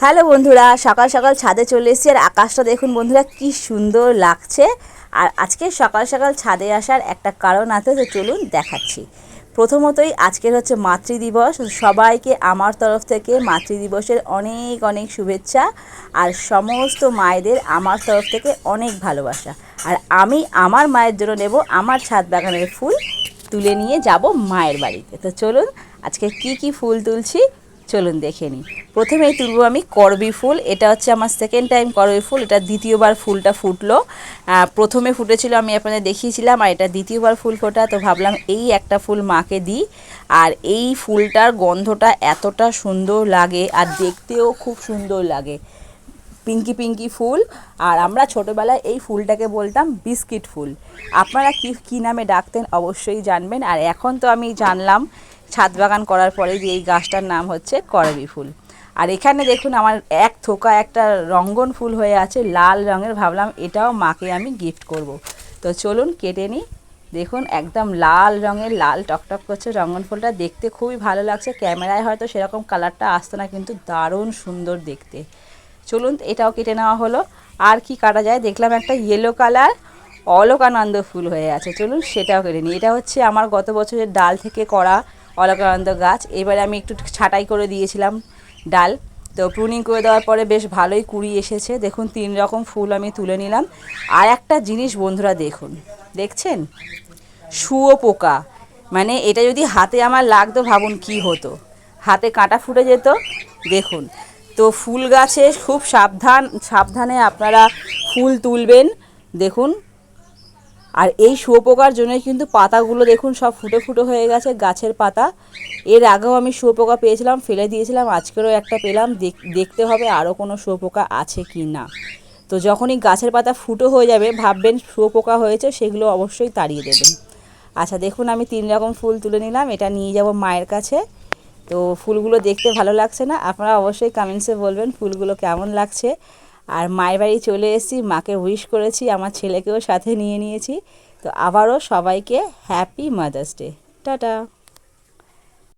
Hello বন্ধুরা, সকাল সকাল ছাদে চলে এসেছি। আর আকাশটা দেখুন বন্ধুরা কি সুন্দর লাগছে। আর আজকে সকাল সকাল ছাদে আসার একটা কারণ আছে, তো চলুন দেখাচ্ছি। প্রথমতই আজকের হচ্ছে মাতৃদিবস। সবাইকে আমার তরফ থেকে মাতৃদিবসের অনেক অনেক শুভেচ্ছা। আর সমস্ত মায়েদের আমার তরফ থেকে অনেক ভালোবাসা। আর আমি আমার মায়ের জন্য নেব আমার ছাদ বাগানের ফুল তুলে নিয়ে যাব মায়ের বাড়িতে। তো চলুন আজকে কি কি ফুল তুলছি চলুন দেখে নিই। প্রথমেই তুলবো আমি করবি ফুল। এটা হচ্ছে আমার সেকেন্ড টাইম করবি ফুল। এটা দ্বিতীয়বার ফুলটা ফুটলো। প্রথমে ফুটেছিল, আমি আপনাদের দেখিয়েছিলাম, আর এটা দ্বিতীয়বার ফুল ফোটা। তো ভাবলাম এই একটা ফুল মাকে দিই। আর এই ফুলটার গন্ধটা এতটা সুন্দর লাগে আর দেখতেও খুব সুন্দর লাগে, পিঙ্কি পিঙ্কি ফুল। আর আমরা ছোটোবেলায় এই ফুলটাকে বলতাম বিস্কিট ফুল। আপনারা কী নামে ডাকতেন অবশ্যই জানবেন। আর এখন তো আমি জানলাম ছাদ বাগান করার পরে যে এই গাছটার নাম হচ্ছে করবি ফুল। আর এখানে দেখুন আমার এক থোকা একটা রঙ্গন ফুল হয়ে আছে লাল রঙের। ভাবলাম এটাও মাকে আমি গিফট করব। তো চলুন কেটে নিই। দেখুন একদম লাল রঙের, লাল টকটক করছে রঙ্গন ফুলটা, দেখতে খুবই ভালো লাগছে। ক্যামেরায় হয়তো সেরকম কালারটা আসতো না, কিন্তু দারুণ সুন্দর দেখতে। চলুন এটাও কেটে নেওয়া হলো। আর কি কাটা যায় দেখলাম, একটা ইয়েলো কালার অলকানন্দ ফুল হয়ে আছে, চলুন সেটাও কেটে নিই। এটা হচ্ছে আমার গত বছরের ডাল থেকে করা অলকানন্দ গাছ। এবারে আমি একটু ছাঁটাই করে দিয়েছিলাম ডাল, তো প্রুনিং করে দেওয়ার পরে বেশ ভালোই কুড়ি এসেছে। দেখুন 3 রকম ফুল আমি তুলে নিলাম। আর একটা জিনিস বন্ধুরা দেখুন, দেখছেন শুঁয়োপোকা। মানে এটা যদি হাতে আমার লাগতো ভাবুন কি হতো, হাতে কাঁটা ফুটে যেত। দেখুন, তো ফুল গাছে খুব সাবধানে আপনারা ফুল তুলবেন। দেখুন, আর এই শুঁয়োপোকার জন্যই কিন্তু পাতাগুলো দেখুন সব ফুটো ফুটো হয়ে গেছে গাছের পাতা। এর আগেও আমি শুঁয়োপোকা পেয়েছিলাম, ফেলে দিয়েছিলাম, আজকেরও একটা পেলাম। দেখতে হবে আরও কোনো শুঁয়োপোকা আছে কি না। তো যখনই গাছের পাতা ফুটো হয়ে যাবে ভাববেন শুঁয়োপোকা হয়েছে, সেগুলো অবশ্যই তাড়িয়ে দেবেন। আচ্ছা দেখুন, আমি 3 রকম ফুল তুলে নিলাম, এটা নিয়ে যাব মায়ের কাছে। তো ফুলগুলো দেখতে ভালো লাগছে না? আপনারা অবশ্যই কমেন্টসে বলবেন ফুলগুলো কেমন লাগছে। আর মায়ের বাড়ি চলে এসেছি, মাকে উইশ করেছি, আমার ছেলেকেও সাথে নিয়ে নিয়েছি। তো আবারও সবাইকে হ্যাপি মাদার্স ডে। টাটা।